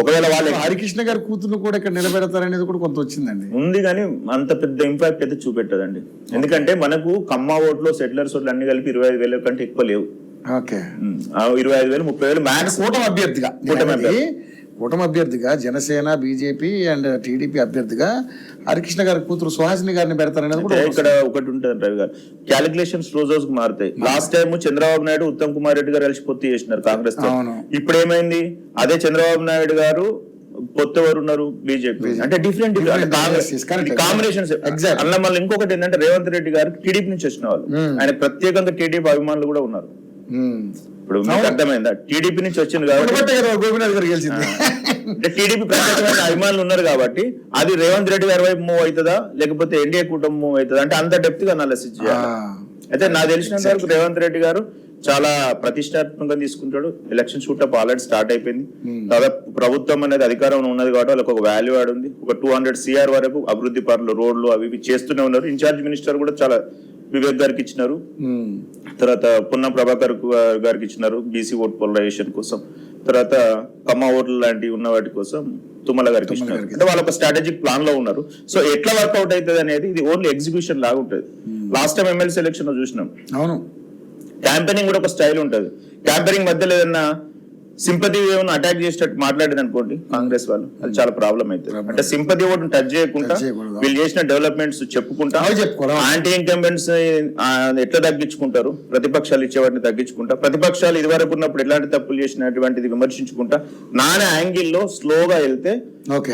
ఒకవేళ వాళ్ళు హరికృష్ణ గారి కూతురు కూడా ఇక్కడ నిలబెడతారనేది కూడా కొంత వచ్చిందండి. ఉంది కానీ అంత పెద్ద ఇంపాక్ట్ అయితే చూపెట్టదండి. ఎందుకంటే మనకు కమ్మ ఓట్లు సెటిలర్స్ ఓట్లు అన్ని కలిపి 25,000 కంటే ఎక్కువ లేవు. ఓకే, 25,000 30,000 మ్యాక్స్ కూటమి అభ్యర్థిగా జనసేన, బీజేపీ అండ్ టీడీపీ అభ్యర్థిగా హరికృష్ణ గారి కూతురు సుహాసిని గారిని పెడతారనేది కూడా ఇక్కడ ఒకటి ఉంటుంది రవి గారు. క్యాలిక్యులేషన్స్ రోజు రోజుకు మారుతాయి. లాస్ట్ టైం చంద్రబాబు నాయుడు ఉత్తమ్ కుమార్ రెడ్డి గారు కలిసి పొత్తు చేసినారు కాంగ్రెస్ తో. ఇప్పుడు ఏమైంది? అదే చంద్రబాబు నాయుడు గారు పొత్తు ఎవరు ఉన్నారు? బీజేపీ. అంటే డిఫరెంట్ కాంబినేషన్స్. అలా మళ్ళీ ఇంకొకటి ఏంటంటే రేవంత్ రెడ్డి గారు టీడీపీ నుంచి వచ్చిన వాళ్ళు, ఆయన ప్రత్యేకంగా టీడీపీ అభిమానులు కూడా ఉన్నారు. ఇప్పుడు మీకు అర్థమైందా? టీడీపీ నుంచి వచ్చింది కాబట్టి గోపీనాథ్ గారు గెలిచింది. అంటే టీడీపీ ప్రత్యేకమైన అభిమానులు ఉన్నారు కాబట్టి అది రేవంత్ రెడ్డి గారి వైపు మూవ్ అవుతుందా లేకపోతే ఎన్డీఏ కూటమి మూవ్ అవుతుందా అంటే అంత డెప్త్ గా అనాలిసిస్ చేయాలి. అయితే నాకు తెలిసినంత వరకు రేవంత్ రెడ్డి గారు చాలా ప్రతిష్టాత్మకంగా తీసుకుంటాడు. ఎలక్షన్ షూటప్ ఆల్రెడీ స్టార్ట్ అయిపోయింది. దాదాపు ప్రభుత్వం అనేది అధికారం ఉన్నది కాబట్టి వాళ్ళకి ఒక వాల్యూ యాడ్ ఉంది. ఒక 200 CR వరకు అభివృద్ధి పనులు, రోడ్లు అవి ఇవి చేస్తూనే ఉన్నారు. ఇన్ఛార్జ్ మినిస్టర్ కూడా చాలా వివేక్ గారికి ఇచ్చినారు, తర్వాత పొన్నం ప్రభాకర్ గారికి ఇచ్చినారు బీసీ ఓట్ పోలరైజేషన్ కోసం, తర్వాత కమ్మ ఓట్లు లాంటివి ఉన్న వాటి కోసం తుమ్మల గారికి ఇచ్చినారు. అంటే వాళ్ళు ఒక స్ట్రాటజిక్ ప్లాన్ లో ఉన్నారు. సో ఎట్లా వర్కౌట్ అవుతుంది అనేది ఇది ఓన్లీ ఎగ్జిక్యూషన్ లాగా ఉంటుంది. లాస్ట్ టైం ఎమ్మెల్సీ ఎలక్షన్ లో చూసినాం. అవును, క్యాంపెయినింగ్ కూడా ఒక స్టైల్ ఉంటుంది. క్యాంపెయినింగ్ మధ్యలో ఏదన్నా సింపతి ఏమైనా అటాక్ చేసేటట్టు మాట్లాడేది అనుకోండి కాంగ్రెస్ వాళ్ళు, అది చాలా ప్రాబ్లం అవుతుంది. అంటే సింపతి ఓటును టచ్ చేయకుండా వీళ్ళు చేసిన డెవలప్మెంట్స్ చెప్పుకుంటా, యాంటీ ఇన్కంబెంట్స్ ఎట్లా తగ్గించుకుంటారు, ప్రతిపక్షాలు ఇచ్చేవాటిని తగ్గించుకుంటా, ప్రతిపక్షాలు ఇది వరకు ఉన్నప్పుడు ఎలాంటి తప్పులు చేసినటువంటిది విమర్శించుకుంటా నానా యాంగిల్లో స్లోగా వెళ్తే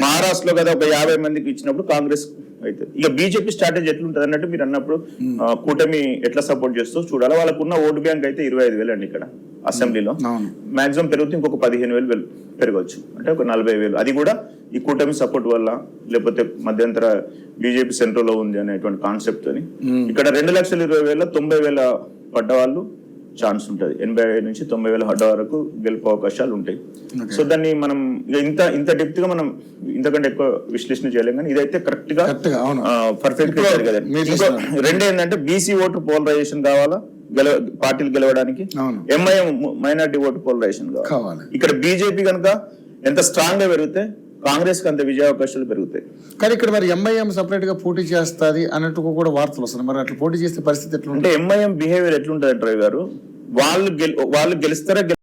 మహారాష్ట్రలో కదా ఒక 50 మందికి ఇచ్చినప్పుడు కాంగ్రెస్ అయితే ఇక బీజేపీ స్ట్రాటజీ ఎట్లుంటది అన్నట్టు మీరు అన్నప్పుడు కూటమి ఎట్లా సపోర్ట్ చేస్తూ చూడాలి. వాళ్ళకున్న ఓటు బ్యాంక్ అయితే 25,000 అండి. ఇక్కడ అసెంబ్లీలో మాక్సిమం పెరిగితే ఇంకొక 15,000 పెరగవచ్చు, అంటే ఒక 40,000. అది కూడా ఈ కూటమి సపోర్ట్ వల్ల, లేకపోతే మధ్యంతర బీజేపీ సెంట్రల్ లో ఉంది అనేటువంటి కాన్సెప్ట్ అని. ఇక్కడ 2,20,000 90,000 పడ్డ వాళ్ళు ఛాన్స్ ఉంటుంది. 80,000 నుంచి 90,000 పడ్డ వరకు గెలుపు అవకాశాలు ఉంటాయి. సో దాన్ని మనం ఇంత డెప్త్ గా మనం ఇంతకంటే ఎక్కువ విశ్లేషణ చేయలేం, కానీ ఇదైతే కరెక్ట్ గా పర్ఫెక్ట్ గా జరగదండి. రెండు ఏంటంటే బీసీ ఓటు పోలరైజేషన్ కావాలా పార్టీలు గెలవడానికి, ఎంఐఎం మైనార్టీ ఓటు పోలరైజేషన్ కావాలి. ఇక్కడ బీజేపీ కనుక ఎంత స్ట్రాంగ్ గా పెరిగితే కాంగ్రెస్ కి అంత విజయ అవకాశాలు పెరుగుతాయి. కానీ ఇక్కడ మరి ఎంఐఎం సపరేట్ గా పోటీ చేస్తుంది అన్నట్టు కూడా వార్తలు వస్తున్నాయి. మరి అట్లా పోటీ చేసే పరిస్థితి ఎట్లా? అంటే ఎంఐఎం బిహేవియర్ ఎట్లుంటది అంటే గారు, వాళ్ళు గెలుస్తారా